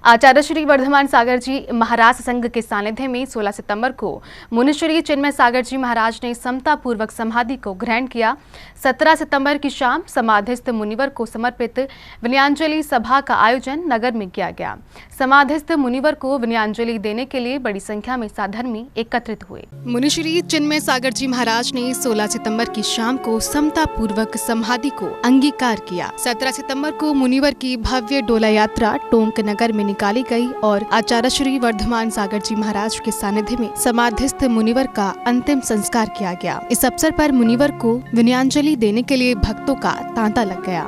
आचार्य श्री वर्धमान सागर जी महाराज संघ के सानिध्य में 16 सितंबर को मुनिश्री चिन्मय सागर जी महाराज ने समता पूर्वक समाधि को ग्रहण किया। 17 सितंबर की शाम समाधिस्थ मुनिवर को समर्पित विनयाञ्जलि सभा का आयोजन नगर में किया गया। समाधिस्थ मुनिवर को विनयाञ्जलि देने के लिए बड़ी संख्या में साधर्मी एकत्रित हुए। मुनिश्री चिन्मय सागर जी महाराज ने 16 सितंबर की शाम को समता पूर्वक समाधि को अंगीकार किया। 17 सितंबर को मुनिवर की भव्य डोला यात्रा टोंक नगर में निकाली गई और आचार्य श्री वर्धमान सागर जी महाराज के सानिध्य में समाधिस्थ मुनिवर का अंतिम संस्कार किया गया। इस अवसर पर मुनिवर को विनयाञ्जलि देने के लिए भक्तों का तांता लग गया।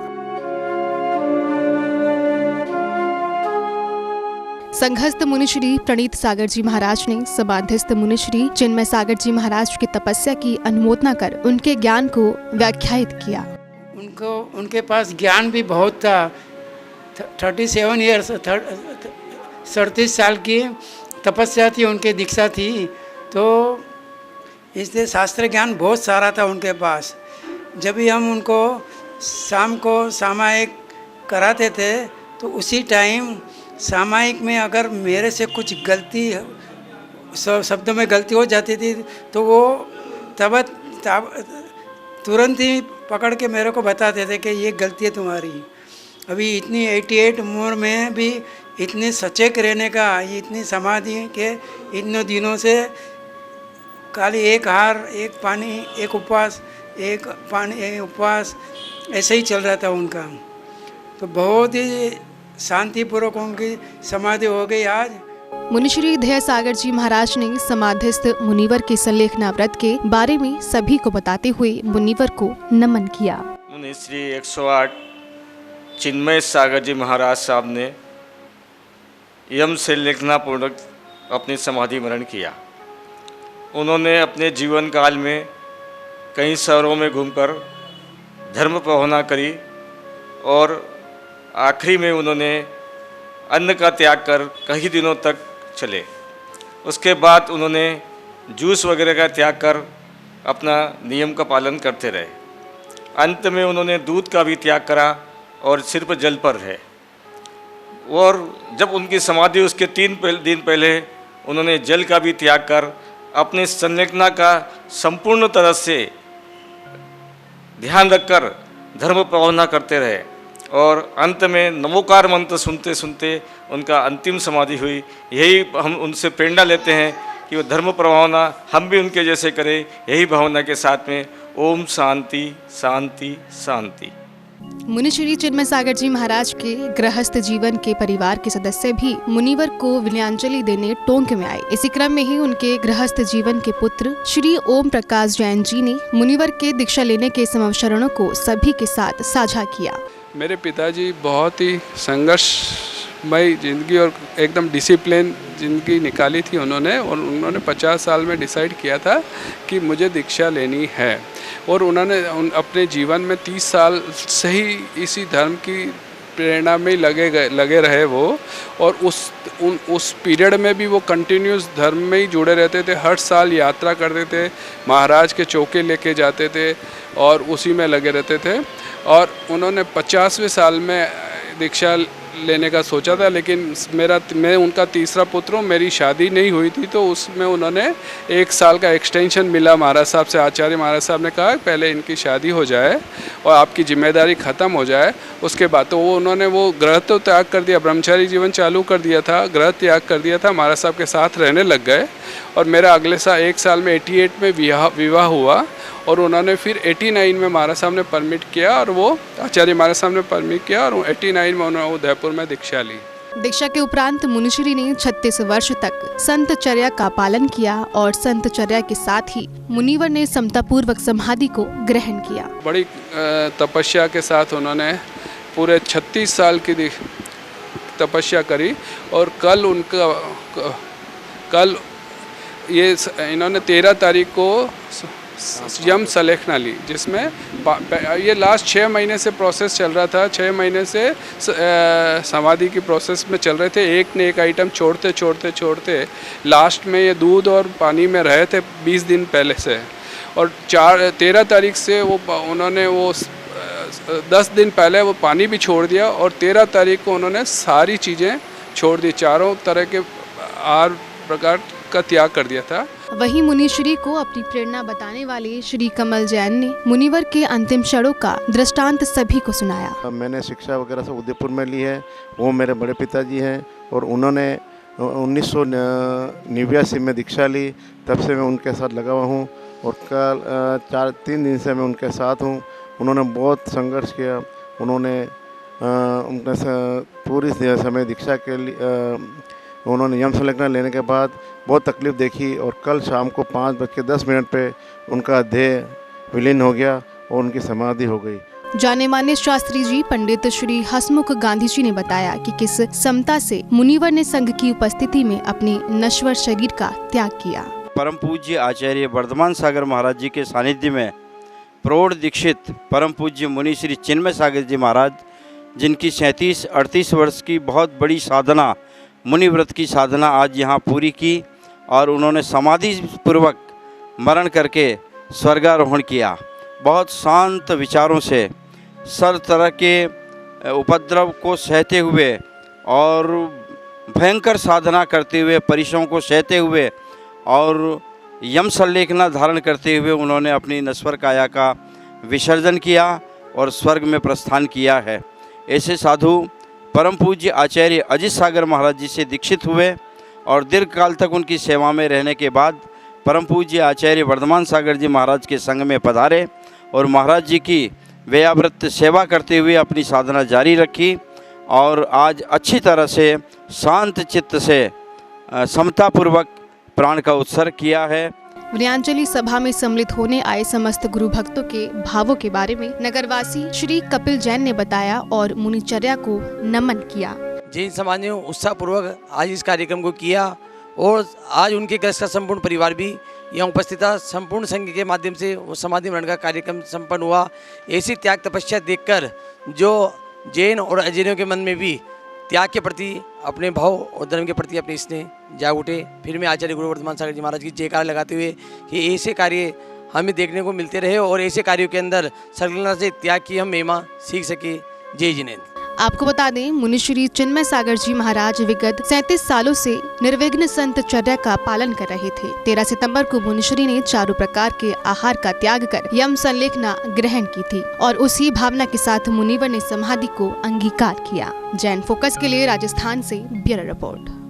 संघस्थ मुनिश्री प्रणीत सागर जी महाराज ने समाधिस्थ मुनिश्री चिन्मय सागर जी महाराज की तपस्या की अनुमोदना कर उनके ज्ञान को व्याख्यायित किया। उनके पास ज्ञान भी बहुत था। 37 ईयर्स 37 साल की तपस्या थी, उनके दीक्षा थी, तो इसलिए शास्त्र ज्ञान बहुत सारा था उनके पास। जब भी हम उनको शाम को सामायिक कराते थे तो उसी टाइम सामायिक में अगर मेरे से कुछ गलती शब्दों में गलती हो जाती थी तो वो तुरंत ही पकड़ के मेरे को बताते थे कि ये गलती है तुम्हारी। अभी इतनी 88 उम्र में भी इतने सचेत रहने का, इतनी समाधि के इतने दिनों से खाली एक हार, एक पानी, एक उपवास, एक पानी, एक उपवास, ऐसे ही चल रहा था उनका। तो बहुत ही शांतिपूर्वक उनकी समाधि हो गई आज। मुनिश्री धैर्य सागर जी महाराज ने समाधिस्थ मुनिवर के संलेखना व्रत के बारे में सभी को बताते हुए मुनिवर को नमन किया। मुनिश्री 108 चिन्मय सागर जी महाराज साहब ने यम से लेखना पूर्वक अपनी समाधि मरण किया। उन्होंने अपने जीवन काल में कई शहरों में घूमकर धर्म प्रभावना करी और आखिरी में उन्होंने अन्न का त्याग कर कई दिनों तक चले। उसके बाद उन्होंने जूस वगैरह का त्याग कर अपना नियम का पालन करते रहे। अंत में उन्होंने दूध का भी त्याग करा और सिर्फ जल पर रहे। और जब उनकी समाधि उसके 3 दिन पहले उन्होंने जल का भी त्याग कर अपने संलेखना का संपूर्ण तरह से ध्यान रखकर धर्म प्रभावना करते रहे और अंत में नमोकार मंत्र सुनते सुनते उनका अंतिम समाधि हुई। यही हम उनसे प्रेरणा लेते हैं कि वो धर्म प्रभावना हम भी उनके जैसे करें। यही भावना के साथ में ओम शांति शांति शांति। मुनिश्री चिन्मय सागर जी महाराज के गृहस्थ जीवन के परिवार के सदस्य भी मुनिवर को विनयाञ्जलि देने टोंक में आए। इसी क्रम में ही उनके गृहस्थ जीवन के पुत्र श्री ओम प्रकाश जैन जी ने मुनिवर के दीक्षा लेने के समवचरणों को सभी के साथ साझा किया। मेरे पिताजी बहुत ही संघर्षमय जिंदगी और एकदम डिसिप्लिन जिंदगी निकाली थी उन्होंने, और उन्होंने 50 साल में डिसाइड किया था कि मुझे दीक्षा लेनी है। और उन्होंने अपने जीवन में 30 साल से ही इसी धर्म की प्रेरणा में लगे रहे वो। और उस पीरियड में भी वो कंटिन्यूस धर्म में ही जुड़े रहते थे। हर साल यात्रा करते थे, महाराज के चौके लेके जाते थे और उसी में लगे रहते थे। और उन्होंने 50वें साल में दीक्षा लेने का सोचा था, लेकिन मैं उनका तीसरा पुत्र हूँ, मेरी शादी नहीं हुई थी, तो उसमें उन्होंने 1 साल का एक्सटेंशन मिला महाराज साहब से। आचार्य महाराज साहब ने कहा पहले इनकी शादी हो जाए और आपकी जिम्मेदारी ख़त्म हो जाए, उसके बाद तो उन्होंने ग्रह तो त्याग कर दिया, ब्रह्मचारी जीवन चालू कर दिया था, ग्रह त्याग कर दिया था, महाराज साहब के साथ रहने लग गए। और मेरा अगले साल 1 साल में 88 में विवाह हुआ और उन्होंने फिर 89 में महाराज साहब ने परमिट किया और वो आचार्य महाराज साहब ने परमिट किया और 89 में उन्होंने उदयपुर में दीक्षा ली। दीक्षा के उपरांत मुनिश्री ने 36 वर्ष तक संतचर्या का पालन किया और संतचर्या के साथ ही मुनिवर ने समतापूर्वक समाधि को ग्रहण किया। बड़ी तपस्या के साथ उन्होंने पूरे 36 साल की तपस्या करी। और कल इन्होंने 13 तारीख को यम संलेखना ली, जिसमें ये लास्ट 6 महीने से प्रोसेस चल रहा था। 6 महीने से समाधि की प्रोसेस में चल रहे थे। एक ने एक आइटम छोड़ते लास्ट में ये दूध और पानी में रहे थे 20 दिन पहले से। और 13 तारीख से उन्होंने 10 दिन पहले वो पानी भी छोड़ दिया और 13 तारीख को उन्होंने सारी चीज़ें छोड़ दी, चारों तरह के आर प्रकार का त्याग कर दिया था। वहीं मुनिश्री को अपनी प्रेरणा बताने वाले श्री कमल जैन ने मुनिवर के अंतिम क्षणों का दृष्टांत सभी को सुनाया। मैंने शिक्षा वगैरह सब उदयपुर में ली है, वो मेरे बड़े पिताजी हैं और उन्होंने 1989 में दीक्षा ली, तब से मैं उनके साथ लगा हुआ हूँ और कल 3 दिन से मैं उनके साथ हूँ। उन्होंने बहुत संघर्ष किया, उन्होंने उनके पूरी समय दीक्षा के लिए उन्होंने यम संलेखना लेने के बाद बहुत तकलीफ़ देखी और कल शाम को 5:10 पे उनका देह विलीन हो गया और उनकी समाधि हो गई। जाने माने शास्त्री जी पंडित श्री हसमुख गांधी जी ने बताया कि किस समता से मुनिवर ने संघ की उपस्थिति में अपने नश्वर शरीर का त्याग किया। परम पूज्य आचार्य वर्धमान सागर महाराज जी के सानिध्य में प्रौढ़ दीक्षित परम पूज्य मुनि श्री चिन्मय सागर जी महाराज, जिनकी 37-38 वर्ष की बहुत बड़ी साधना, मुनि व्रत की साधना आज यहाँ पूरी की और उन्होंने समाधि पूर्वक मरण करके स्वर्गारोहण किया। बहुत शांत विचारों से, सब तरह के उपद्रव को सहते हुए और भयंकर साधना करते हुए, परिश्रम को सहते हुए और यम संलेखना धारण करते हुए उन्होंने अपनी नश्वर काया का विसर्जन किया और स्वर्ग में प्रस्थान किया है। ऐसे साधु परम पूज्य आचार्य अजित सागर महाराज जी से दीक्षित हुए और दीर्घ काल तक उनकी सेवा में रहने के बाद परम पूज्य आचार्य वर्धमान सागर जी महाराज के संग में पधारे और महाराज जी की व्यावृत्त सेवा करते हुए अपनी साधना जारी रखी और आज अच्छी तरह से शांत चित्त से समतापूर्वक प्राण का उत्सर्ग किया है। विनयांजलि सभा में सम्मिलित होने आए समस्त गुरु भक्तों के भावों के बारे में नगरवासी श्री कपिल जैन ने बताया और मुनिचर्या को नमन किया। जैन समाज ने उत्साहपूर्वक आज इस कार्यक्रम को किया और आज उनके ग्रस्त का संपूर्ण परिवार भी यहाँ उपस्थित था। संपूर्ण संघ के माध्यम से वो समाधि मरण का कार्यक्रम संपन्न हुआ। ऐसी त्याग तपस्या देखकर जो जैन और अजैनियों के मन में भी त्याग के प्रति, अपने भाव और धर्म के प्रति अपने स्नेह जाग उठे। फिर मैं आचार्य गुरु वर्धमान सागर जी महाराज की जयकार लगाते हुए कि ऐसे कार्य हमें देखने को मिलते रहे और ऐसे कार्यों के अंदर संलग्नता से त्याग की हम महिमा सीख सके। जय जिनेन्द्र। आपको बता दें, मुनिश्री चिन्मय सागर जी महाराज विगत 37 सालों से निर्विघ्न संत चर्या का पालन कर रहे थे। 13 सितंबर को मुनिश्री ने चारों प्रकार के आहार का त्याग कर यम संलेखना ग्रहण की थी और उसी भावना के साथ मुनिवर ने समाधि को अंगीकार किया। जैन फोकस के लिए राजस्थान से ब्यूरो रिपोर्ट।